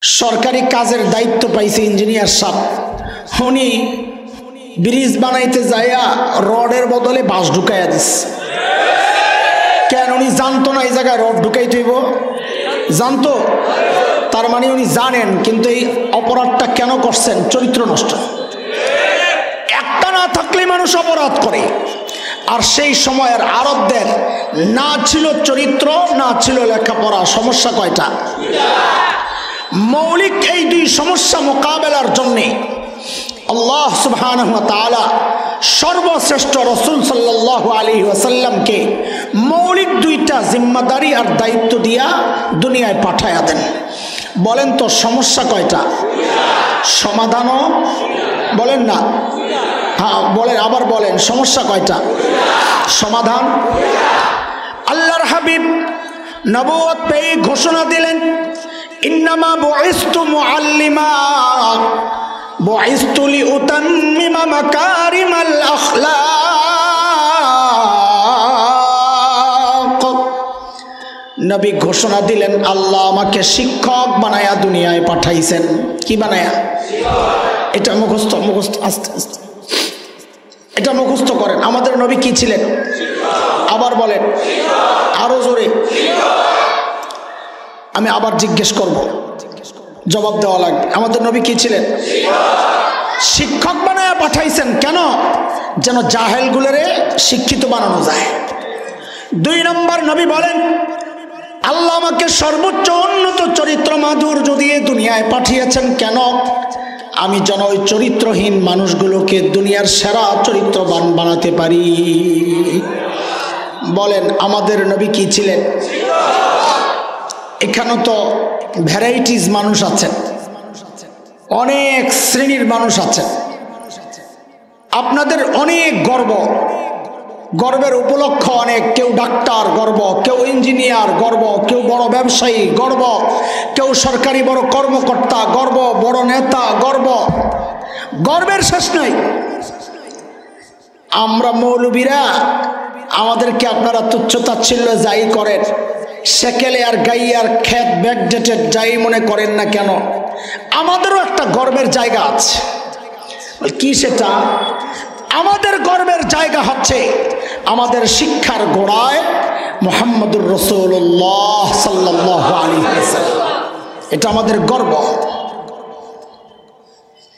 সরকারি কাজের দায়িত্ব পাইছে ইঞ্জিনিয়ার সাহেব। উনি ব্রিজ বানাইতে যাইয়া রডের বদলে বাঁশ ঢুকাইয়া দিস। কেন? উনি জানতো না এই জায়গায় রড ঢুকাইতে হইব, জানতো। তার মানে উনি জানেন, কিন্তু এই অপরাধটা কেন করছেন? চরিত্র নষ্ট। একটা না থাকলে মানুষ অপরাধ করে। আর সেই সময়ের আরবদের না ছিল চরিত্র, না ছিল লেখাপড়া। সমস্যা কয়টা? মৌলিক এই দুই সমস্যা মোকাবেলার জন্যে আল্লাহ সুবহানাহু ওয়া তাআলা সর্বশ্রেষ্ঠ রাসূল সাল্লাল্লাহু আলাইহি ওয়াসাল্লামকে মৌলিক দুইটা জিম্মাদারি আর দায়িত্ব দিয়া দুনিয়ায় পাঠায়া দেন। বলেন তো সমস্যা কয়টা? সমাধানও বলেন না, হ্যাঁ বলেন, আবার বলেন সমস্যা কয়টা? সমাধান। আল্লাহর হাবিব নবুয়ত পেয়ে ঘোষণা দিলেন, ইন্নামা বুইসতু মুআল্লিমা বুইসতু লিউতাম্মিমা মাকারিমাল আখলাক। নবী ঘোষণা দিলেন, আল্লাহ আমাকে শিক্ষক বানায়া দুনিয়ায় পাঠাইছেন। কি বানায়া? এটা মুখস্থ আস্তে আস্তে এটা মুখস্থ করেন। আমাদের নবী কি ছিলেন? আবার বলেন, আরো জোরে। আমি আবার জিজ্ঞেস করব, জবাব দেওয়া লাগবে। আমাদের নবী কি ছিলেন? শিক্ষক বানায়া পাঠাইছেন। কেন? যেন জাহেলগুলোরে শিক্ষিত বানানো যায়। 2 নম্বর নবী বলেন, আল্লাহ আমাকে সর্বোচ্চ উন্নত চরিত্র মাধুর্য দিয়ে দুনিয়ায় পাঠিয়েছেন। কেন? আমি যেন ওই চরিত্রহীন মানুষগুলোকে দুনিয়ার সেরা চরিত্রবান বানাতে পারি। বলেন আমাদের নবী কি ছিলেন? এখানে তো ভ্যারাইটিস মানুষ আছেন, অনেক শ্রেণীর মানুষ আছেন। আপনাদের অনেক গর্বের উপলক্ষ অনেক। কেউ ডাক্তার, গর্ব। কেউ ইঞ্জিনিয়ার, গর্ব। কেউ বড় ব্যবসায়ী, গর্ব। কেউ সরকারি বড় কর্মকর্তা, গর্ব। বড় নেতা, গর্ব। গর্বের শেষ নাই। আমরা মৌলবীরা, আমাদেরকে আপনারা তুচ্ছ-তাচ্ছিল্য যাই করেন, সেকেলে আর গাইয়ার ক্ষেত ব্যাকডেটেড যাই মনে করেন না কেন, আমাদেরও একটা গর্বের জায়গা আছে। কি সেটা? আমাদের গর্বের জায়গা হচ্ছে আমাদের শিক্ষার গোড়ায় মুহাম্মদুর রাসূলুল্লাহ সাল্লাল্লাহু আলাইহি ওয়াসাল্লাম। এটা আমাদের গর্ব।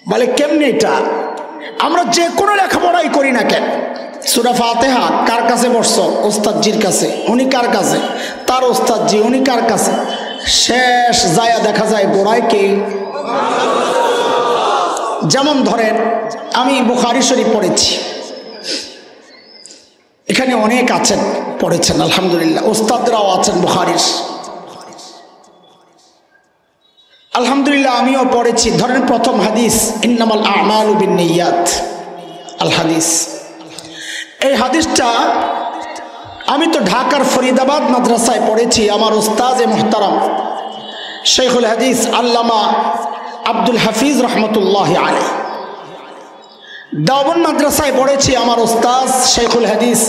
বলে কেমনে এটা? আমরা যে কোনো লেখাপড়াই করি না কেন, সূরা ফাতিহা কার কাছে পড়ছো? ওস্তাদজির কাছে। উনি কার কাছে? তার ওস্তাদজি। উনি কার কাছে? শেষ যায় দেখা যায় গোড়ায় কে? যেমন ধরেন, আমি বুখারী শরীফ পড়েছি, এখানে অনেক আছেন পড়েছেন আলহামদুলিল্লাহ, ওস্তাদরাও আছেন বুখারীর আলহামদুলিল্লাহ। আমিও পড়েছি। ধরেন প্রথম হাদিস, ইন্নামাল আমালু বিন্নিয়াত আল হাদিস। এই হাদিসটা আমি তো ঢাকার ফরিদাবাদ মাদ্রাসায় পড়েছি। আমার উস্তাদ মুহতারাম শেখুল হাদিস আল্লামা আব্দুল হাফিজ রহমতুল্লাহ আলাইহি। দেওবন্দ মাদ্রাসায় পড়েছি। আমার উস্তাদ শেখুল হাদিস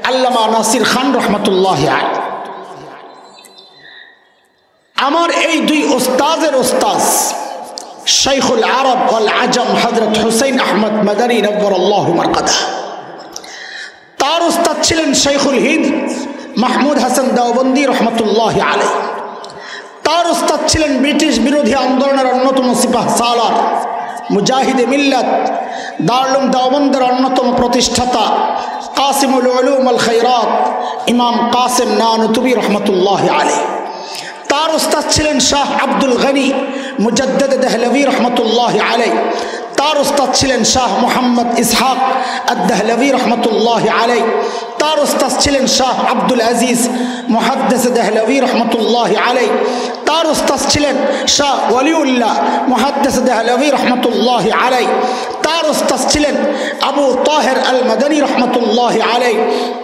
আল্লামা নাসির খান রহমতুল্লাহ আলাইহি। আমার এই দুই উস্তাদের উস্তাদ শাইখুল আরব ওয়াল আজম হযরত হুসাইন আহমদ মাদানী নব্বরাল্লাহু মারকাদা। তার উস্তাদ ছিলেন শাইখুল হিন্দ মাহমুদ হাসান দেওবন্দি রহমতুল্লাহ আলাইহি। তার উস্তাদ ছিলেন ব্রিটিশ বিরোধী আন্দোলনের অন্যতম সিপাহ সালার মুজাহিদে মিল্লাত দারুল উলুম দেওবন্দের অন্যতম প্রতিষ্ঠাতা কাসিমুল উলুম আল খায়রাত ইমাম কাসিম নানুতুবি রহমতুল্লাহ আলাইহি। তার উস্তাদ ছিলেন শাহ আব্দুল গনি মুজাদ্দিদ দেহলভী রহমতুল্লাহ আলাইহি। তার উস্তাদ ছিলেন শাহ মুহাম্মদ ইসহাক আদ-দেহলভী রহমতুল্লাহ আলাইহি। তার উস্তাদ ছিলেন শাহ আব্দুল আজিজ মুহাদ্দিস দেহলভী রহমতুল্লাহ আলাইহি। তার উস্তাদ ছিলেন শাহ ওয়ালিউল্লাহ মুহাদ্দিস দেহলভী রহমতুল্লাহ আলাইহি। তার উস্তাদ ছিলেন আবু তাহের আল মাদানী রহমতুল্লাহ আলাইহি।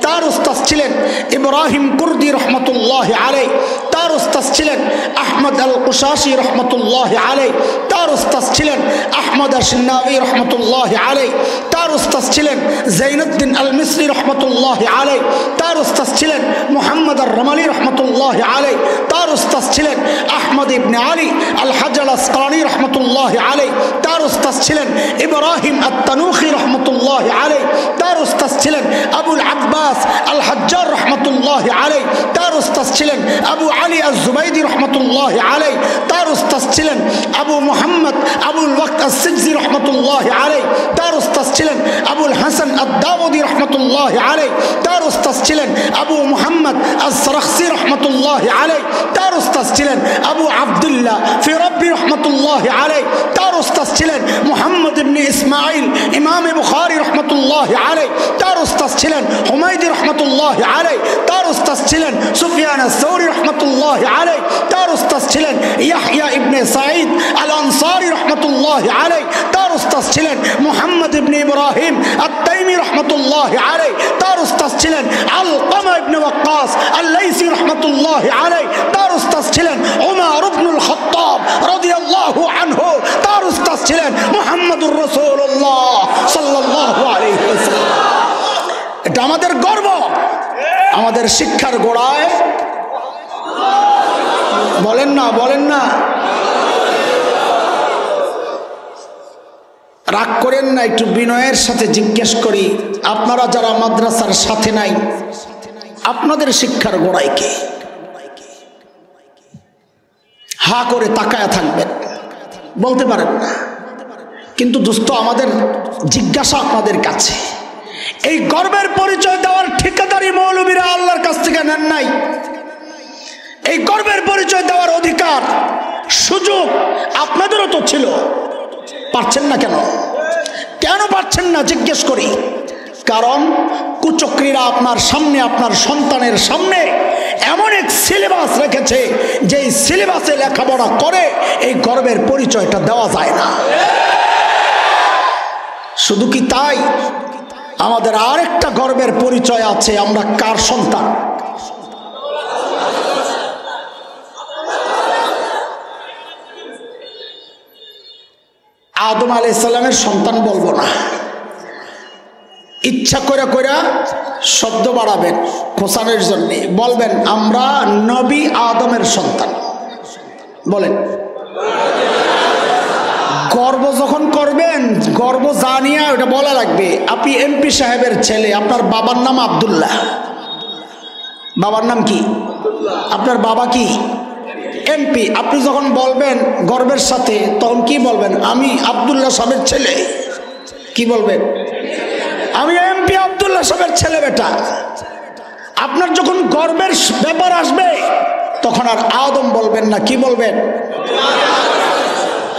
তার উস্তাদ ছিলেন ইব্রাহিম কুর্দি রহমতুল্লাহ আলাইহি। তার উস্তাদ ছিলেন আহমদ আল কুশাশি রহমতুল্লাহ আলাইহি। তার উস্তাদ ছিলেন আহমদ আশ-শিন্নাবী রহমতুল্লাহ আলাইহি। তার উস্তাদ ছিলেন জৈনুদ্দিন আল মিসরি রহমতুল্লাহি আলাইহি, তার উস্তাদ ছিলেন মুহাম্মদ আর রমালি রহমতুল্লাহি আলাইহি, তার উস্তাদ ছিলেন আহমদ ইবনে আলী আল হাজাল আসকালানি রহমতুল্লাহি আলাইহি, তার উস্তাদ ছিলেন ইব্রাহিম আত-তানুখি রহমতুল্লাহি আলাইহি, তার উস্তাদ ছিলেন আবুল আব্বাস আল হাজ্জার রহমতুল্লাহি আলাইহি, তার উস্তাদ ছিলেন আবু আলী আজ-জুবাইদি রহমতুল্লাহি আলাইহি, তার উস্তাদ ছিলেন আবু মুহাম্মদ আবুল ওয়াক্ত আস-সিজজি রহমতুল্লাহি আলাইহি, তার উস্তাদ ছিলেন আবুল হাসান আদ-দাউদি রহমতুল্লাহি আলাইহি, তার উস্তাদ ছিলেন আবু মুহাম্মদ আস-সারাখসি রহমতুল্লাহি আলাইহি, তার উস্তাদ ছিলেন আবু আব্দুল্লাহ ফি রাব্বি রহমতুল্লাহি আলাইহি, তার উস্তাদ ছিলেন মুহাম্মদ ইবনে ইসমাঈল ইমাম বুখারী রহমতুল্লাহি আলাইহি, তার উস্তাদ ছিলেন হুমায়দি রহমতুল্লাহি আলাইহি, তার উস্তাদ ছিলেন সুফিয়ান আস-সাউরি রহমতুল্লাহি আলাইহি, তার উস্তাদ ছিলেন ইয়াহইয়া ইবনে সাঈদ আল আনসারী রহমতুল্লাহি আলাইহি, তার উস্তাদ ছিলেন মুহাম্মদ ইবনে ইব্রাহিম আত-তাইমি রহমতুল্লাহি আলাইহি, তার উস্তাদ ছিলেন আলকামা ইবনে ওয়াক্কাস আল-লাইসি রহমতুল্লাহি আলাইহি, তার উস্তাদ ছিলেন উমর ইবনুল খাত্তাব রাদিয়াল্লাহু আনহু, তার উস্তাদ ছিলেন মুহাম্মদুর রাসূলুল্লাহ সাল্লাল্লাহু আলাইহি ওয়াসাল্লাম। এটা আমাদের গর্ব। আমাদের শিক্ষার গোড়ায় বলেন না, বলেন না, রাগ করেন না, একটু বিনয়ের সাথে জিজ্ঞেস করি, আপনারা যারা মাদ্রাসার সাথে নাই, আপনাদের শিক্ষার গোড়ায় কে? হা করে তাকায়া থাকবেন, বলতে পারেন না। কিন্তু দোস্ত, আমাদের জিজ্ঞাসা আপনাদের কাছে, এই গর্বের পরিচয় দেওয়ার ঠিকাদারি মৌলবীরা আল্লাহর কাছ থেকে নেন নাই। এই গর্বের পরিচয় দেওয়ার অধিকার, সুযোগ আপনাদেরও তো ছিল। পারছেন না কেন? কেন পারছেন না জিজ্ঞেস করি। কারণ কুচক্রীরা আপনার সামনে, আপনার সন্তানের সামনে এমন এক সিলেবাস রেখেছে, যে সিলেবাসে লেখাপড়া করে এই গর্বের পরিচয়টা দেওয়া যায় না। শুধু কি তাই, আমাদের আরেকটা গর্বের পরিচয় আছে, আমরা কার সন্তান? আদম আলাইহিস সালামের সন্তান বলবো না, ইচ্ছা করে করে শব্দ বাড়াবেন খোসানের জন্য, বলবেন আমরা নবী আদমের সন্তান। বলেন, গর্ব যখন করবেন, গর্ব জানিয়া ওটা বলা লাগবে আপনি এমপি সাহেবের ছেলে, আপনার বাবার নাম আব্দুল্লাহ। বাবার নাম কি? আপনার বাবা কি? এমপি। আপনি যখন বলবেন গর্বের সাথে, তখন কি বলবেন? আমি আব্দুল্লাহ সাহেবের ছেলে। কি বলবেন? আমি এমপি আব্দুল্লাহ সাহেবের ছেলে বেটা। আপনার যখন গর্বের ব্যাপার আসবে, তখন আর আদম বলবেন না, কি বলবেন?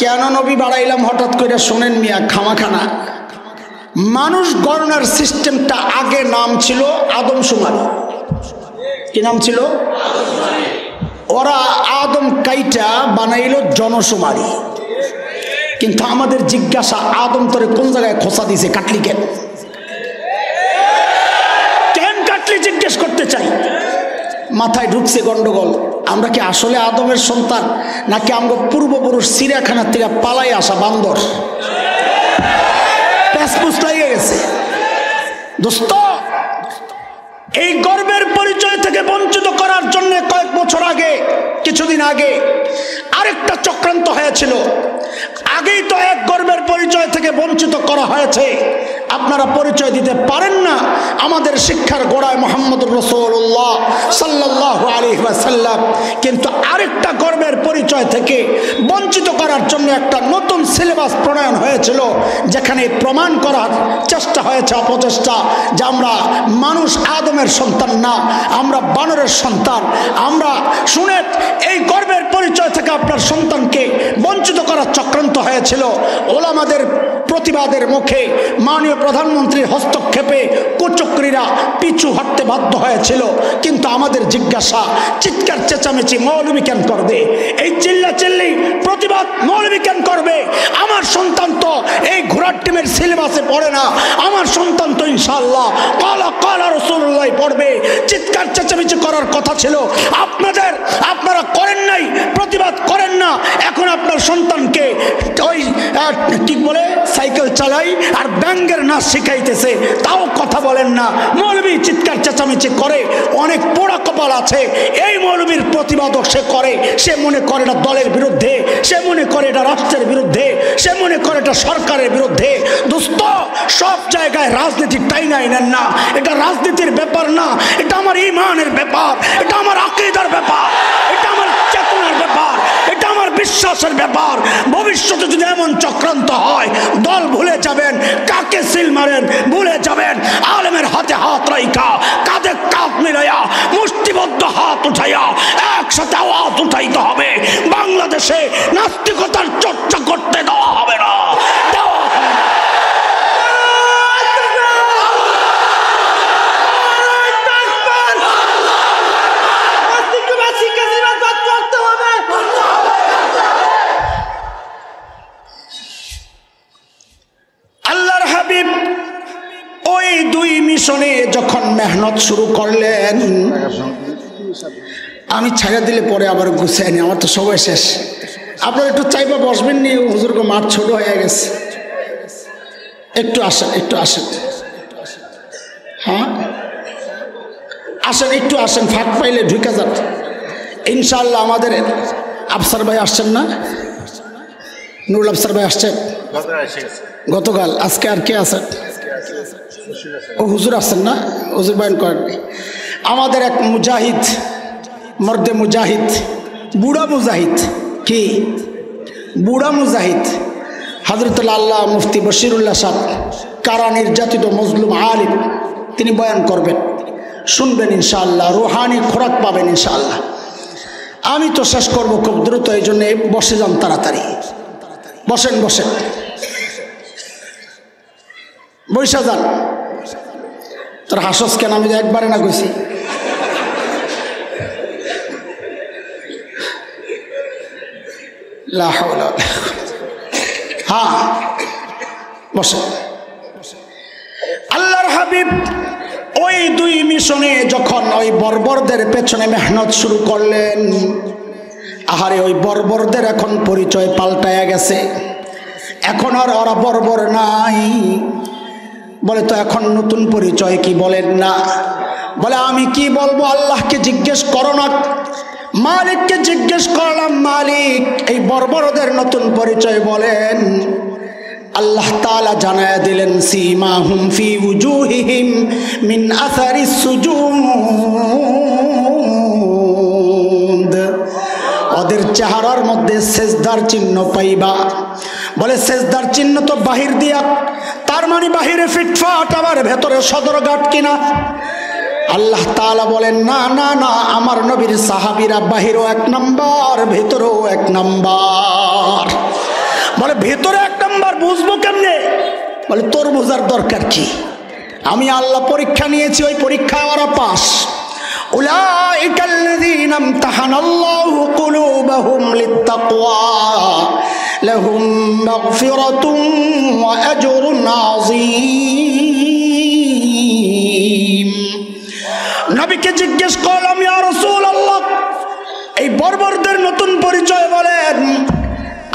কেন নবী বাড়াইলাম হঠাৎ করে শোনেন মিয়া, খামাখানা। মানুষ গণনার সিস্টেমটা আগে নাম ছিল আদমশুমারি। কি নাম ছিল? ওরা আদম কাইটা বানাইল জনশুমারি। কিন্তু আমাদের জিজ্ঞাসা, আদম তোরে কোন জায়গায় খোসা দিছে, কাটলি কেন? কেন কাটলি জিজ্ঞেস করতে চাই। মাথায় ঢুকছে গন্ডগোল। আমরা কি আসলে আদমের সন্তান, নাকি আমরা পূর্বপুরুষ চিড়িয়াখানার থেকে পালাই আসা বান্দর? প্যাসপুস লাগিয়ে গেছে। দোস্ত, এই গর্বের পরিচয় থেকে বঞ্চিত করার জন্য কয়েক বছর আগে, কিছুদিন আগে আরেকটা চক্রান্ত হয়েছিল। আগেই তো এক গর্বের পরিচয় থেকে বঞ্চিত করা হয়েছে, আপনারা পরিচয় দিতে পারেন না। আমাদের শিক্ষার গোড়ায় মুহাম্মদুর রাসূলুল্লাহ সাল্লাল্লাহু আলাইহি ওয়াসাল্লাম। কিন্তু আরেকটা গর্বের পরিচয় থেকে বঞ্চিত করার জন্য একটা নতুন সিলেবাস প্রণয়ন হয়েছিল, যেখানে প্রমাণ করার চেষ্টা হয়েছে, অপচেষ্টা, যে আমরা মানুষ আদমের সন্তান না, আমরা বানরের সন্তান। আমরা শুনেন, এই গর্বের পরিচয় থেকে আপনার সন্তানকে বঞ্চিত করার চক্রান্ত হয়েছিল। ওলামাদের প্রতিবাদের মুখে, মাননীয় প্রধানমন্ত্রীর হস্তক্ষেপে কুচক্রীরা পিছু হটতে বাধ্য হয়েছিল। কিন্তু আমাদের জিজ্ঞাসা, চিৎকার চেঁচামেচি মৌলবী কেন করবে? এই চিল্লাচিল্লি প্রতিবাদ মৌলবী কেন করবে? আমার সন্তান তো এই ঘোড়ার টিমের সিলেবাসে পড়ে না। আমার সন্তান তো ইনশাআল্লাহ কালা কালা রাসূলুল্লাহ পড়বে। চিৎকার চেঁচামেচি করার কথা ছিল আপনারা করেন নাই, প্রতিবাদ করেন না। এখন আপনার সন্তানকে ওই ঠিক বলে সাইকেল চালাই আর ব্যাঙ্গের নাচ শিখাইতেছে, তাও কথা বলেন না। মৌলবী চিৎকার চেঁচামেচি করে, অনেক পোড়া কপাল আছে। এই মৌলবীর প্রতিবাদক সে করে, সে মনে করে এটা দলের বিরুদ্ধে, সে মনে করে এটা রাষ্ট্রের বিরুদ্ধে, সে মনে করে এটা সরকারের বিরুদ্ধে। দোস্ত, সব জায়গায় রাজনীতি টাইনাই নেন না, এটা রাজনীতির ব্যাপার না, এটা আমার ঈমানের ব্যাপার, এটা আমার আকীদার ব্যাপার, এটা আমার চেতনার ব্যাপার, এটা আমার বিশ্বাসের ব্যাপার। ভবিষ্যতে যদি এমন চক্রান্ত হয়, দল ভুলে যাবেন, কাকে সিল মারেন ভুলে যাবেন। আলেমের হাতে হাত রাইখা, কাঁধে কাঁধ মিলাইয়া, মুষ্টিবদ্ধ হাত উঠাইয়া একসাথে আওয়াজ উঠাইতে হবে। বাংলাদেশে নাস্তিকতার চর্চা করতে দেওয়া হবে না, দেওয়া হবে না। আল্লাহর হাবিব ওই দুই মিশনে যখন মেহনত শুরু করলেন, আমি ছাড়া দিলে পরে আবার গুছাইনি, আমার তো সবাই শেষ। আপনারা একটু চাইবা বসবেন নি, হুজুরকে মাঠ ছোট হয়ে গেছে। একটু আসেন, একটু আসেন, হ্যাঁ আসেন, একটু আসেন, ফাঁক পাইলে ঢুকে যান ইনশাআল্লাহ। আমাদের আফসার ভাই আসছেন না? নুরুল আফসার ভাই আসছেন গতকাল, আজকে আর কে আছেন? ও হুজুর আসছেন না? হুজুর বয়ান করেননি। আমাদের এক মুজাহিদ, মর্দে মুজাহিদ, বুড়া মুজাহিদ, কি বুড়া মুজাহিদ, হযরতুল আল্লাহ মুফতি বশিরুল্লাহ সাহেব, কারা নির্যাতিত মজলুম আলিম, তিনি বয়ান করবেন, শুনবেন ইনশাআল্লাহ, রুহানি খোরাক পাবেন ইনশাআল্লাহ। আমি তো শেষ করবো খুব দ্রুত, এই জন্য বসে যান তাড়াতাড়ি। বসেন বসেন, বৈশা যান। তোর হাসস কেন? আমি একবারে না কইছি। হ্যাঁ বসেন। আল্লাহর হাবিব ওই দুই মিশনে যখন ওই বর্বরদের পেছনে মেহনত শুরু করলেন, আহারে ওই বর্বরদের এখন পরিচয় পাল্টায়া গেছে। এখন আর ওরা বর্বর নাই। বলে তো এখন নতুন পরিচয় কি বলেন না? বলে আমি কি বলবো, আল্লাহকে জিজ্ঞেস করো না, মালিককে জিজ্ঞেস করলাম, মালিক এই বর্বরদের নতুন পরিচয় বলেন। আল্লাহ তাআলা জানায়া দিলেন, সীমাহুম ফি উজুহিহিম মিন আসারিস সুজুদ, ওদের চেহারার মধ্যে সেজদার চিহ্ন পাইবা। বলে সেজদার চিহ্ন তো বাহির দিয়া, তার মানে বাহিরে ফিটফাট, আবার ভেতরে সদরঘাট কিনা? আল্লাহ তাআলা বলেন, না না না, আমার নবীর সাহাবীরা বাহিরও এক নাম্বার, ভেতরেও এক নাম্বার। বলে ভেতরে এক নাম্বার বুঝবো কেমনে? বলে তোর বোঝার দরকার কি? আমি আল্লাহ পরীক্ষা নিয়েছি, ওই পরীক্ষায় ওরা পাস। উলাইকাল্লাযীনা ইমতাহানাল্লাহু কুলুবাহুম লিত্তাকওয়া লাহুম মাগফিরাতুন ওয়া আজরুন আযীম। নবীকে জিজ্ঞেস করলাম, ইয়া রাসূলুল্লাহ এই বর্বরদের নতুন পরিচয় বলেন।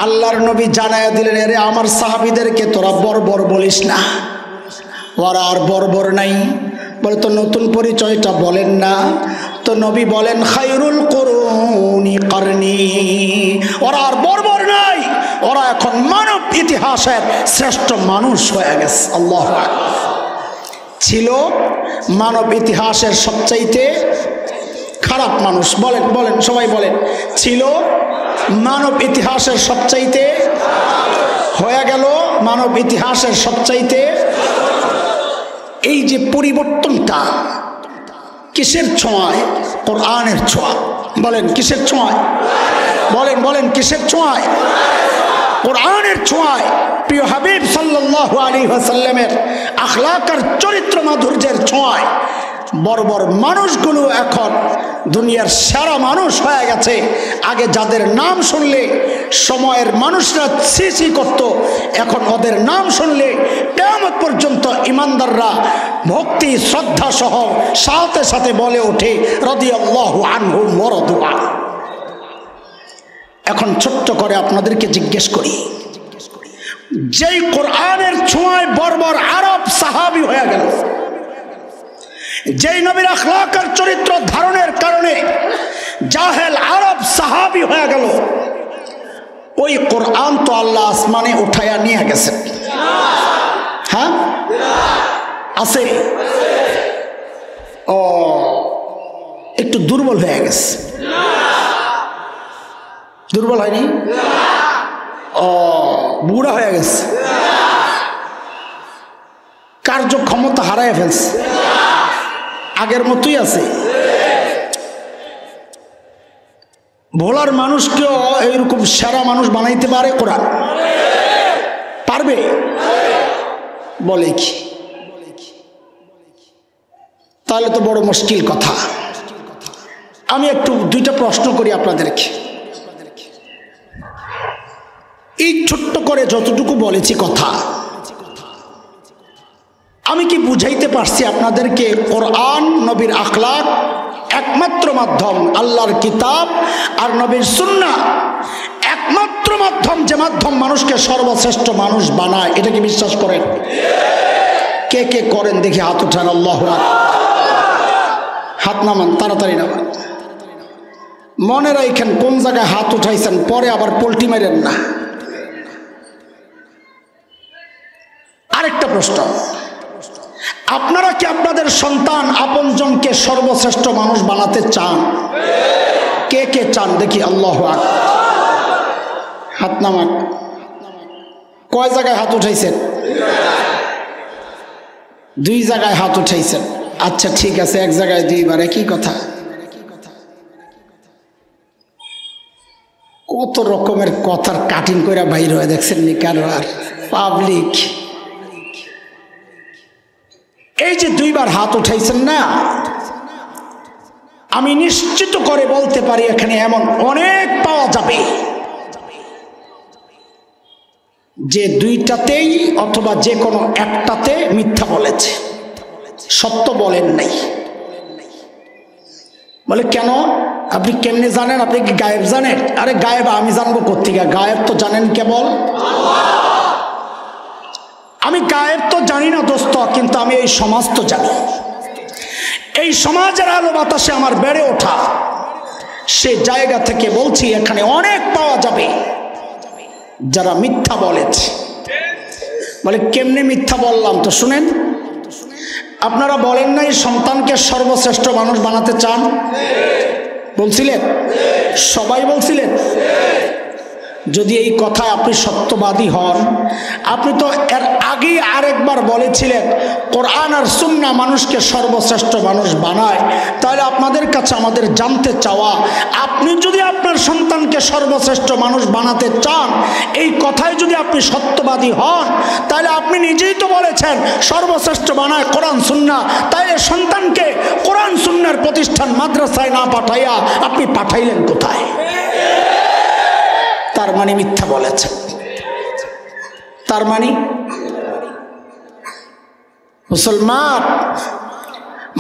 আল্লাহর নবী জানায়া দিলেন, আরে আমার সাহাবীদেরকে তোরা বর্বর বলিস না, ওরা আর বর্বর নাই। বলে তো নতুন পরিচয়টা বলেন না। তো নবী বলেন, খায়রুল কুরুনি করনি, ওরা আর বর্বর নাই, ওরা এখন মানব ইতিহাসের শ্রেষ্ঠ মানুষ হয়ে গেছে। আল্লাহু আকবার। ছিল মানব ইতিহাসের সবচাইতে খারাপ মানুষ, বলেন বলেন সবাই বলেন, ছিল মানব ইতিহাসের সবচাইতে, হয়ে গেল মানব ইতিহাসের সবচাইতে। এই যে পরিবর্তনটা কিসের ছোঁয়ায়? কোরআনের ছোঁয়া। বলেন কিসের ছোঁয়ায়? বলেন বলেন কিসের ছোঁয়ায়? কোরআনের ছোঁয়ায়। প্রিয় হাবিব সাল্লাল্লাহু আলাইহি ওয়াসাল্লামের আখলাক আর চরিত্র মাধুর্যের ছোঁয়ায় বর্বর মানুষগুলো এখন দুনিয়ার সেরা মানুষ হয়ে গেছে। আগে যাদের নাম শুনলে সময়ের মানুষরা ছি করত, এখন ওদের নাম শুনলে কিয়ামত পর্যন্ত ইমানদাররা ভক্তি শ্রদ্ধা সহ সাথে সাথে বলে ওঠে, রাদিয়াল্লাহু আনহুম ওয়া রাদু আন। এখন ছোট্ট করে আপনাদেরকে জিজ্ঞেস করি, যেই কোরআনের ছোঁয়ায় বর্বর আরব সাহাবী হয়ে গেল, যেই নবীর আখলাক আর চরিত্র ধারণের কারণে জাহেল আরব সাহাবী হয়ে গেল, ওই কোরআন তো আল্লাহ আসমানে উঠায়া নিয়ে গেছেন। হ্যাঁ আছে, ও একটু দুর্বল হয়ে গেছে। দুর্বল হয়নি, ও বুড়া হয়ে গেছে, কার্যক্ষমতা হারায় ফেলছে, আগের মতোই আছে। ভোলার মানুষকেও এইরকম সেরা মানুষ বানাইতে পারে কোরআন? পারবে? বলে কি? তাহলে তো বড় মুশকিল কথা। আমি একটু দুইটা প্রশ্ন করি আপনাদেরকে। এই ছোট্ট করে যতটুকু বলেছি কথা, আমি কি বুঝাইতে পারছি আপনাদেরকে কোরআন নবীর আখলাক একমাত্র মাধ্যম, আল্লাহর কিতাব আর নবীর সুন্নাহ একমাত্র মাধ্যম, যে মাধ্যম মানুষকে সর্বশ্রেষ্ঠ মানুষ বানায়? এটা কি বিশ্বাস করেন? কে কে করেন দেখি হাত উঠান। আল্লাহু আকবার। হাত নামান, তাড়াতাড়ি নামান। মনে রাখেন কোন জায়গায় হাত উঠাইছেন, পরে আবার পল্টি মারেন না। আরেকটা প্রশ্ন, আপনারা কি আপনাদের সন্তান আপনজনকে সর্বশ্রেষ্ঠ মানুষ বানাতে চান? কে কে চান দেখি? আল্লাহু আকবার। হাত নামান। কয় জায়গায় হাত উঠাইছেন? দুই জায়গায় হাত উঠাইছেন। আচ্ছা ঠিক আছে, এক জায়গায় দুইবার একই কথা। কত রকমের কথার কাটিং করে বাইর হয়ে দেখছেন নি কারবার পাবলিক। এই যে দুইবার হাত উঠাইছেন না, আমি নিশ্চিত করে বলতে পারি এখানে এমন অনেক পাওয়া যাবে যে দুইটাতেই অথবা যে কোনো একটাতে মিথ্যা বলেছে, সত্য বলেন নাই। বলে কেন? আপনি কেমনে জানেন? আপনি কি গায়েব জানেন? আরে গায়েব আমি জানবো কোত্থেকে? গায়েব তো জানেন কেবল আল্লাহ। আমি গায়েব তো জানি না দোস্ত, কিন্তু আমি এই সমাজ তো জানি। এই সমাজের আলো বাতাসে আমার বেড়ে ওঠা, সে জায়গা থেকে বলছি এখানে অনেক পাওয়া যাবে যারা মিথ্যা বলেছে। বলে কেমনে মিথ্যা বললাম? তো শুনেন, আপনারা বলেন নাই সন্তানকে সর্বশ্রেষ্ঠ মানুষ বানাতে চান? বলছিলেন? সবাই বলছিলেন। যদি এই কথায় আপনি সত্যবাদী হন, আপনি তো এর আগে আরেকবার বলেছিলেন কোরআন আর সুন্নাহ মানুষকে সর্বশ্রেষ্ঠ মানুষ বানায়। তাহলে আপনাদের কাছে আমাদের জানতে চাওয়া, আপনি যদি আপনার সন্তানকে সর্বশ্রেষ্ঠ মানুষ বানাতে চান, এই কথায় যদি আপনি সত্যবাদী হন, তাহলে আপনি নিজেই তো বলেছেন সর্বশ্রেষ্ঠ বানায় কোরআন সুন্নাহ। তাহলে সন্তানকে কোরআন সুন্নাহর প্রতিষ্ঠান মাদ্রাসায় না পাঠাইয়া আপনি পাঠাইলেন কোথায়? তার মানে মিথ্যা বলেছেন। তার মানে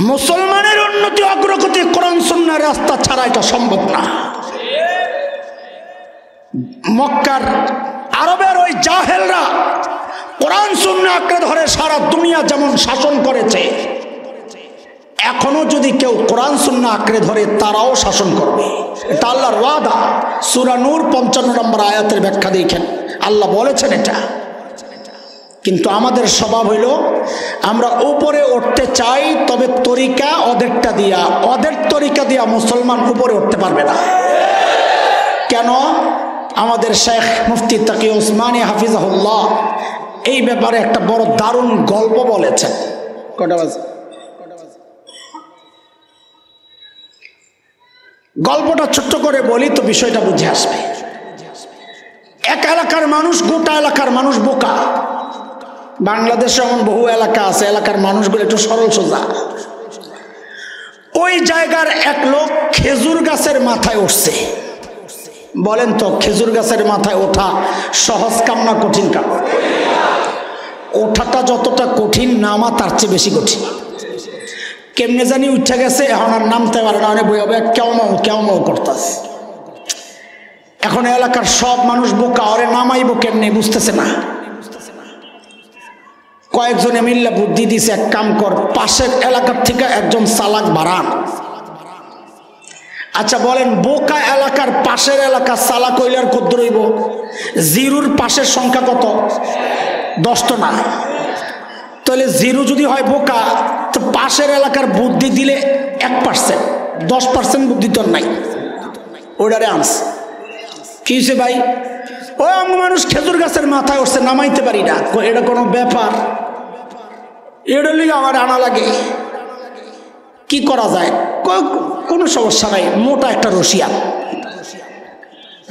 মুসলমানের উন্নতি অগ্রগতি কোরআন সুন্নাহর রাস্তা ছাড়া এটা সম্ভব না। মক্কার আরবের ওই জাহেলরা কোরআন সুন্নাহ আঁকড়ে ধরে সারা দুনিয়া যেমন শাসন করেছে, এখনো যদি কেউ কোরআন সুন্নাহ আঁকড়ে ধরে তারাও শাসন করবে। এটা আল্লাহর ওয়াদা। সূরা নূর 55 নম্বর আয়াতের ব্যাখ্যা দেখেন, আল্লাহ বলেছেন এটা। কিন্তু আমাদের স্বভাব হইল আমরা উপরে উঠতে চাই, তবে তরিকা ওদেরটা দিয়া, ওদের তরিকা দিয়া মুসলমান উপরে উঠতে পারবে না। কেন? আমাদের শেখ মুফতি তাকি উসমানী হাফিজাহুল্লাহ এই ব্যাপারে একটা বড় দারুণ গল্প বলেছেন। কটা বাজে? গল্পটা ছোট্ট করে বলি তো বিষয়টা বুঝে আসবে। এক এলাকার মানুষ, গোটা এলাকার মানুষ বোকা। বাংলাদেশে এমন বহু এলাকা আছে, এলাকার মানুষগুলো একটু সরল সোজা। ওই জায়গার এক লোক খেজুর গাছের মাথায় উঠছে। বলেন তো খেজুর গাছের মাথায় ওঠা সহজ কাম না কঠিন কাম? ওঠাটা যতটা কঠিন, নামা তার চেয়ে বেশি কঠিন। কেমনে জানি উঠে গেছে, এখন আর নামতে পারে না, বই হবে কেমন করতেছে। এখন এলাকার সব মানুষ বোকা, ওরে নামাইবো কেমনে বুঝতেছে না। কয়েকজনে মিল্লা বুদ্ধি দিছে, এক কাম কর, পাশের এলাকার থেকে একজন চালাক বাড়ান। আচ্ছা বলেন, বোকা এলাকার পাশের এলাকার চালাক হইলে আর কত রইব? জিরোর পাশের সংখ্যা কত? 10 তো না। তাহলে জিরো যদি হয় বোকা, তো পাশের এলাকার বুদ্ধি দিলে 1%, 10% বুদ্ধি তো নাই, ওইটারে আনস। কি হয়েছে ভাই? ও অঙ্গ মানুষ খেজুর গাছের মাথায় উঠছে, নামাইতে পারি না। এটা কোনো ব্যাপার? এটা লিগে আমার আনা লাগে। কি করা যায়? কোনো সমস্যা নাই, মোটা একটা রশিয়া,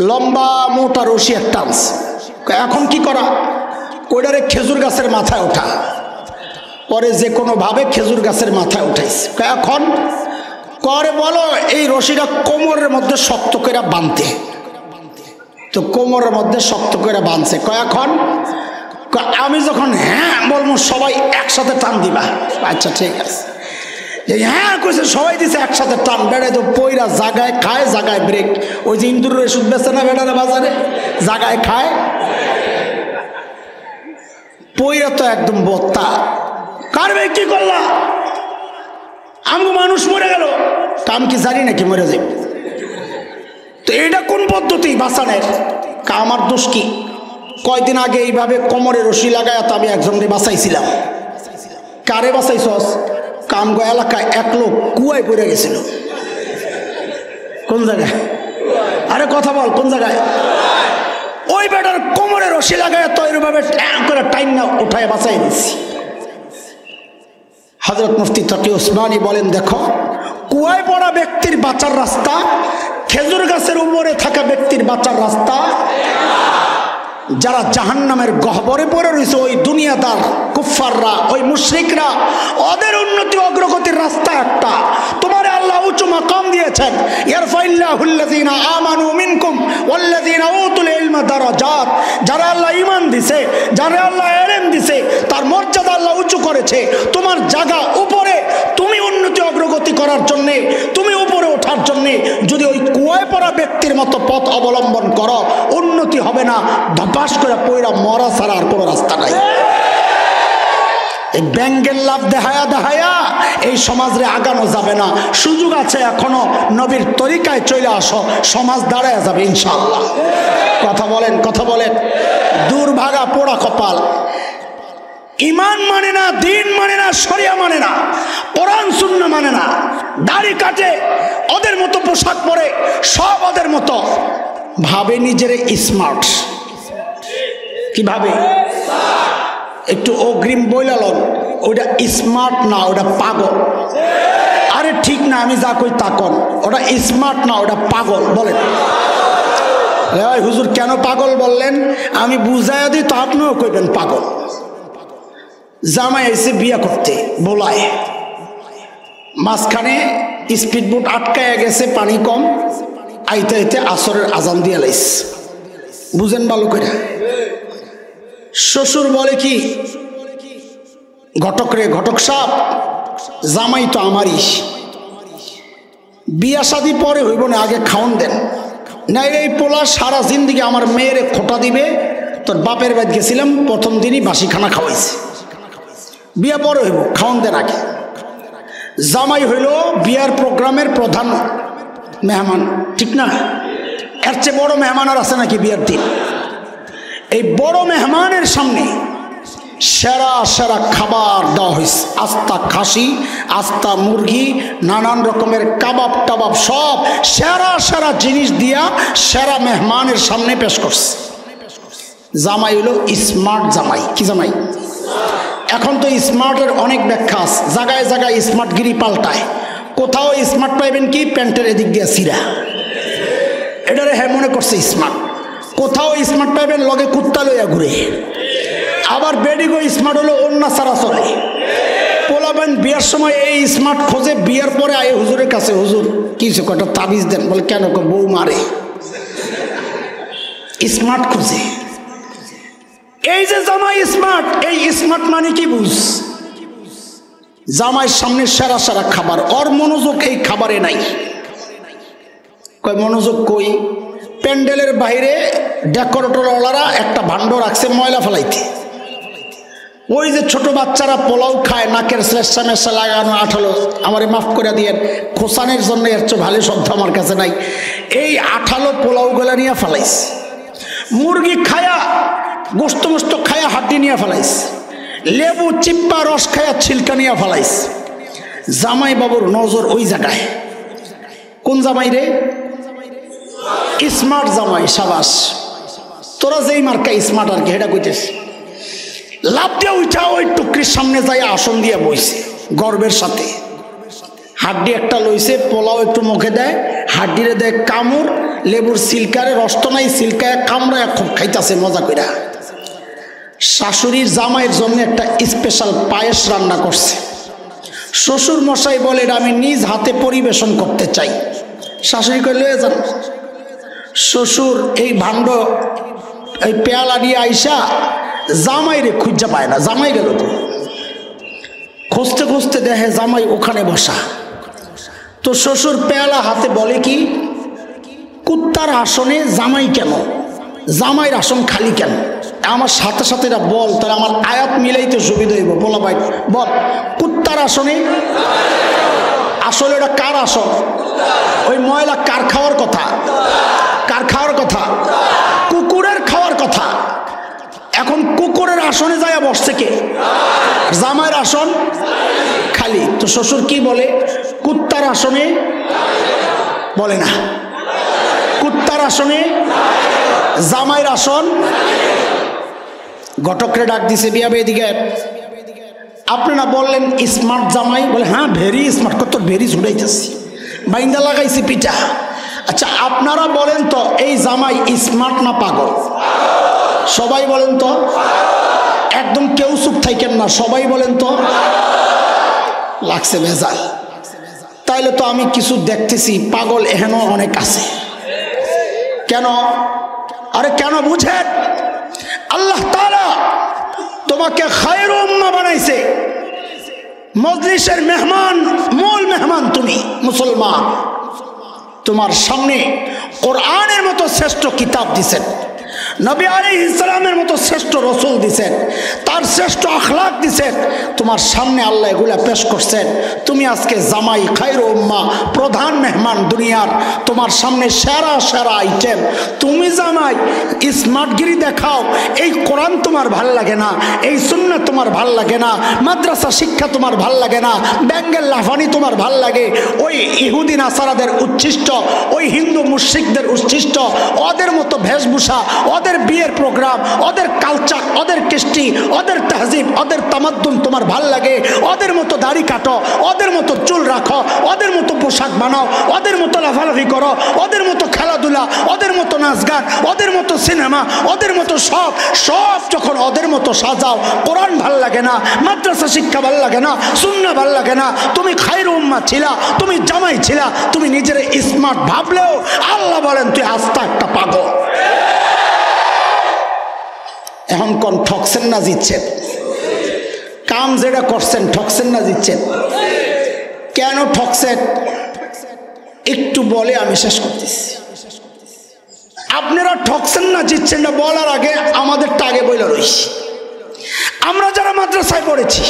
লম্বা মোটা রশিয়ার টান্স। এখন কি করা? ওইটারে খেজুর গাছের মাথায় ওঠা। পরে যে কোনো ভাবে খেজুর গাছের মাথায় উঠাইছে। এখন করে বলো এই রশিটা কোমরের মধ্যে শক্ত করে বাঁধতে। তো কোমরের মধ্যে শক্ত করে বাঁধছে। এখন আমি যখন হ্যাঁ বলবো সবাই একসাথে টান দিবা। আচ্ছা ঠিক আছে, হ্যাঁ কইছে, সবাই দিছে একসাথে টান। বেড়ায় তো পইরা জাগায় খায়, জাগায় ব্রেক। ওই যে ইন্দুরের ওষুধ বেচে না বেড়ারে বাজারে, জাগায় খায়, পইরা তো একদম বত্তা। কার ভাই কি করলা? আমি মানুষ মরে গেল, আমি কি জানি নাকি মরে যাই? তো এটা কোন পদ্ধতি বাঁচানের? আমার দোষ কি? কয়দিন আগে এইভাবে কোমরে রশি লাগায় তো আমি একজনকে বাঁচাইছিলাম। কারে বাঁচাইছস? কামগো এলাকায় এক লোক কুয়ায় পড়ে গেছিল। কোন জায়গায়? আরে কথা বল, কোন জায়গায়? ওই বেটার কোমরে রশি লাগায় তো এরভাবে করে টাইম না উঠায় বাঁচাই দিচ্ছি। হযরত মুফতি তকি উসমানী বলেন, দেখো কুয়ায় পড়া ব্যক্তির বাঁচার রাস্তা, খেজুর গাছের উপরে থাকা ব্যক্তির বাঁচার রাস্তা। যারা জাহান্নামের গহ্বরে পড়ে রয়েছে, ওই দুনিয়াদার কুফফাররা, ওই মুশরিকরা, ওদের উন্নতি অগ্রগতির রাস্তা একটা। তোমার আল্লাহ উঁচু মাকাম দিয়েছেন, ইয়ারফাইল্লাহুল্লাযীনা আমানু মিনকুম ওয়াল্লাযীনা উতুল ইলমা দারাজাত। যারা আল্লাহ ঈমান দিয়েছে, যারা আল্লাহ ইলম দিয়েছে, তার মর্যাদা আল্লাহ উঁচু করেছে। তোমার জায়গা উপরে, তুমি উন্নতি অগ্রগতি করার জন্য, তুমি উপরে ওঠার জন্য যদি ওই কুয়ায় পড়া ব্যক্তির মতো পথ অবলম্বন করো, উন্নতি হবে না, ধপাস করে পয়রা মরা ছাড়া আর কোনো রাস্তা নাই। এই ব্যাঙ্গের লাভ দেখায়া দেখায়া এই সমাজে আগানো যাবে না। সুযোগ আছে এখনো, নবীর তরিকায় চলে আসো, সমাজ দাঁড়ায় যাবে ইনশাআল্লাহ। কথা বলেন, কথা বলেন। দুর্ভাগা পোড়া কপাল, ইমান মানে না, দিন মানে না, শরিয়া মানে না, কোরআন সুন্নাহ মানে না, দাড়ি কাটে, ওদের মতো পোশাক পরে, সব ওদের মতো ভাবে নিজের স্মার্ট। কিভাবে? একটু অগ্রিম বইলালন, ওটা স্মার্ট না, ওটা পাগল। আরে ঠিক না, আমি যা কই তা কন, ওটা স্মার্ট না, ওটা পাগল। বলেন হুজুর কেন পাগল বললেন? আমি বুঝাইয়া দিই তো আপনিও কইবেন পাগল। জামাই এসে বিয়া করতে বোলায়, মাঝখানে স্পিডবোট আটকায় গেছে, পানি কম, আইতে আইতে আসরের আজান দিয়ে লাইস। বুঝেন ভালো করে। শ্বশুর বলে কি, ঘটক রে ঘটক সাপ, জামাই তো আমারই, বিয়া শাদি পরে হইব না, আগে খাওন দেন, নাইলে এই পোলা সারা জিন্দিগি আমার মেয়েরে খোটা দিবে। তোর বাপের বাড়ি গেছিলাম, প্রথম দিনই বাসি খানা খাওয়াইছে, বিয়া পরে হইব, খাওন দেন আগে। জামাই হইল বিয়ার প্রোগ্রামের প্রধান মেহমান, ঠিক না? এর চেয়ে বড় মেহমান আর আছে নাকি বিয়ার দিন? এই বড় মেহমানের সামনে সেরা সেরা খাবার দেওয়া হয়েছে। আস্তা খাসি, আস্তা মুরগি, নানান রকমের কাবাব টাবাব, সব সেরা সেরা জিনিস দিয়া সেরা মেহমানের সামনে পেশ করছে। জামাই হলো স্মার্ট জামাই। কি জামাই? এখন তো স্মার্টের অনেক ব্যাখ্যা আছে, জায়গায় জায়গায় স্মার্টগিরি পাল্টায়। কোথাও স্মার্ট পাইবেন কি, প্যান্টের এদিক দিয়ে সিরা, এটারে হ্যাঁ মনে করছে স্মার্ট। কোথাও স্মার্ট পাইবেন লগে কুত্তা লইয়া ঘুরে। আবার বেডিগো স্মার্ট হলো অন্য সারা চলে। পোলাবেন বিয়ার সময় এই স্মার্ট খোঁজে, বিয়ার পরে আয় হুজুরের কাছে, হুজুর কিছু কটা তাবিজ দেন। বলে কেন? বউ মারে। স্মার্ট খোঁজে। এই যে জামাই স্মার্ট, এই স্মার্ট মানে কি বুঝ? জামাইয়ের সামনে সেরা সেরা খাবার, ওর মনোযোগ এই খাবারে নাই। কয় মনোযোগ কই? প্যান্ডেলের বাইরে ডেকোরেটরওয়ালারা একটা ভাণ্ড রাখছে ময়লা ফেলাইতে। ওই যে ছোট বাচ্চারা পোলাও খায়, নাকের শ্লেষা মেশা লাগানো আঠালো, আমারে মাফ করে দিয়েন, খোসানের জন্য এর চেয়ে ভালো শব্দ আমার কাছে নাই। এই আঠালো পোলাওগুলা নিয়ে ফেলাইস, মুরগি খায়া গোস্ত মোস্ত খায়া হাড্ডি নিয়ে ফেলাইস, লেবু চিপ্পা রস খায়া ছিলকা নিয়ে ফেলাইস। জামাই বাবুর নজর ওই জায়গায়। কোন জামাই রে? স্মার্ট জামাই। সাবাস, তোরা যেই মার্কা স্মার্ট আর কি, এটা কইতেস। লাভ দিয়ে উঠা ওই টুকরির সামনে যাই আসন দিয়ে বইছে গর্বের সাথে। হাড্ডি একটা লইছে, পোলাও একটু মুখে দেয়, হাড্ডিরে দেয় কামড়, লেবুর সিলকারে রস তো নাই, সিলকায় কামড়ায় খুব খাইতাছে মজা কইরা। শাশুড়ির জামাইয়ের জন্য একটা স্পেশাল পায়েস রান্না করছে। শ্বশুর মশাই বলে আমি নিজ হাতে পরিবেশন করতে চাই। শাশুড়ি কই লয়ে যান। শ্বশুর এই ভাণ্ড এই পেয়ালা নিয়ে আইসা জামাই রে খুঁজা পায় না, জামাই গেল তো। খুঁজতে খুঁজতে দেখে জামাই ওখানে বসা। তো শ্বশুর পেয়ালা হাতে বলে কি, কুত্তার আসনে জামাই কেন, জামাইয়ের আসন খালি কেন? আমার সাথে সাথে এটা বল, তাহলে আমার আয়াত মিলাইতে সুবিধা হইব। বলা ভাই বল, কুত্তার আসনে। আসলে এটা কার আসন? ওই ময়লা কার খাওয়ার কথা? কার খাওয়ার কথা? কুকুরের খাওয়ার কথা। এখন কুকুরের আসনে যায় বসছে কে? জামাইয়ের আসন খালি। তো শ্বশুর কি বলে? কুত্তার আসনে বলে না, কুত্তার আসনে জামাইয়ের আসন। ঘটকরে ডাক দিছে, বিয়া এদিকে। আপনারা বললেন স্মার্ট জামাই, বলে হ্যাঁ ভেরি স্মার্ট। কত ভেরি ঝুড়াইতেছি, বাইন্দা লাগাইছি পিঠা। আচ্ছা আপনারা বলেন তো এই জামাই স্মার্ট না পাগল? সবাই বলেন তো, একদম কেউ চুপ থাকেন না, সবাই বলেন তো। লাগছে ভেজাল। তাইলে তো আমি কিছু দেখতেছি পাগল এহেনও অনেক আছে। কেন? আরে কেন বুঝেন? আল্লাহ তাআলা তোমাকে খায়রু উম্মাহ বানাইছে। মজলিসের মেহমান, মূল মেহমান তুমি মুসলমান। তোমার সামনে কোরআনের মতো শ্রেষ্ঠ কিতাব দিছেন, নবী আলাইহিস সালামের মতো শ্রেষ্ঠ রসুল দিছেন, তার শ্রেষ্ঠ আখলাক দিছেন। তোমার সামনে আল্লাহ এগুলা পেশ করছেন। তুমি আজকে জামাই, খায়রু উম্মাহ, প্রধান মেহমান দুনিয়ার। তোমার সামনে সেরা সেরা আইটেম। তুমি জামাই স্মার্টগিরি দেখাও, এই কোরআন তোমার ভাল লাগে না, এই সুন্নাহ তোমার ভাল লাগে না, মাদ্রাসা শিক্ষা তোমার ভাল লাগে না, ব্যাঙ্গের লাফানি তোমার ভাল লাগে, ওই ইহুদি নাসারাদের উচ্ছিষ্ট, ওই হিন্দু মুশরিকদের উচ্ছিষ্ট, ওদের মতো বেশভূষা, ওদের বিয়ের প্রোগ্রাম, ওদের কালচার, ওদের কৃষ্টি, ওদের তাহজিব, ওদের তামাদ্দুন তোমার ভাল লাগে। ওদের মতো দাড়ি কাটো, ওদের মতো চুল রাখো, ওদের মতো পোশাক বানাও, ওদের মতো লাফালাফি করো, ওদের মতো খেলাধুলা, ওদের মতো নাচ গান, ওদের মতো সিনেমা, ওদের মতো সব সব যখন ওদের মতো সাজাও, কোরআন ভাল লাগে না, মাদ্রাসা শিক্ষা ভাল লাগে না, সুন্নাহ ভাল লাগে না। তুমি খায়রু উম্মাহ ছিলা, তুমি জামাই ছিলা, তুমি নিজের স্মার্ট ভাবলেও আল্লাহ বলেন তুই আস্তা একটা পাগল। এখন কোন ঠকছেন না জিতছেন? কাম যেটা করছেন ঠকছেন না জিতছেন? কেন ঠকছেন একটু বলে আমি শেষ করতেছি। আপনারা ঠকছেন না জিতছেন না বলার আগে আমাদেরটা আগে বইলা রইছি। আমরা যারা মাদ্রাসায় পড়েছি,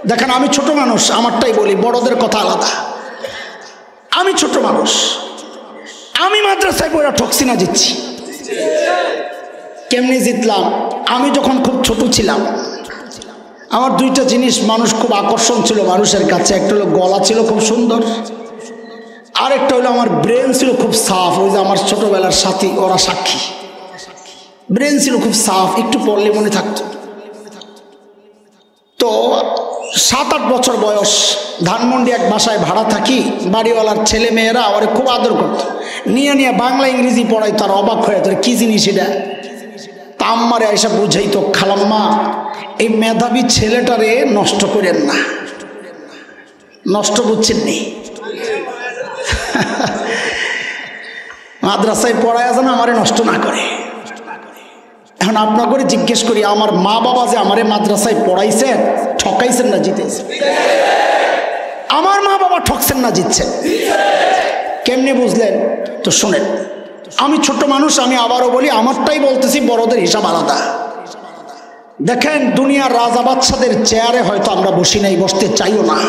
দেখেন আমি ছোট মানুষ, আমারটাই বলি, বড়দের কথা আলাদা। আমি ছোট মানুষ, আমি মাদ্রাসায় পড়া ঠকছি না জিতছি? কেমনি জিতলাম? আমি যখন খুব ছোট ছিলাম, আমার দুইটা জিনিস মানুষ খুব আকর্ষণ ছিল মানুষের কাছে। একটা হলো গলা ছিল খুব সুন্দর, আর একটা হলো আমার ব্রেন ছিল খুব সাফ। ওই যে আমার ছোটবেলার সাথী, ওরা সাক্ষী, ব্রেন ছিল খুব সাফ, একটু পড়লে মনে থাকতো। তো 7-8 বছর বয়স, ধানমন্ডি এক বাসায় ভাড়া থাকি। বাড়িওয়ালার ছেলে মেয়েরা ওরে খুব আদর করত, নিয়ে নিয়ে বাংলা ইংরেজি পড়াই। তার অবাক হয়ে, তোর কি জিনিস এটা? তা আম্মারে আইসা বুঝাই তো, খালাম্মা এই মেধাবী ছেলেটারে নষ্ট করেন না। নষ্ট বুঝছেন নি? মাদ্রাসায় পড়ায় আছে না, আমারে নষ্ট না করে। এখন আপনার করে জিজ্ঞেস করি, আমার মা বাবা যে আমারে মাদ্রাসায় পড়াইছেন, ঠকাইছেন না জিতেছেন? আমার মা বাবা ঠকছেন না জিতছেন? কেমনে বুঝলেন? তো শোনেন, আমি ছোট মানুষ, আমি আবারও বলি, আমারটাই বলতেছি, বড়দের হিসাব আলাদা। দেখেন দুনিয়ার রাজা বাদশাদের চেয়ারে হয়তো আমরা বসি নাই, বসতে চাইও না,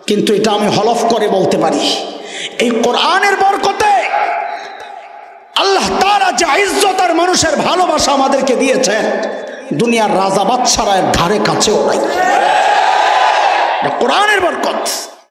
কিন্তু এটা আমি হলফ করে বলতে পারি এই কোরআনের বরকতে আল্লাহ তাআলা যে ইজ্জত আর মানুষের ভালোবাসা আমাদেরকে দিয়েছেন, দুনিয়ার রাজা বাদশারা এর ধারে কাছেও নাই। কোরআনের বরকত।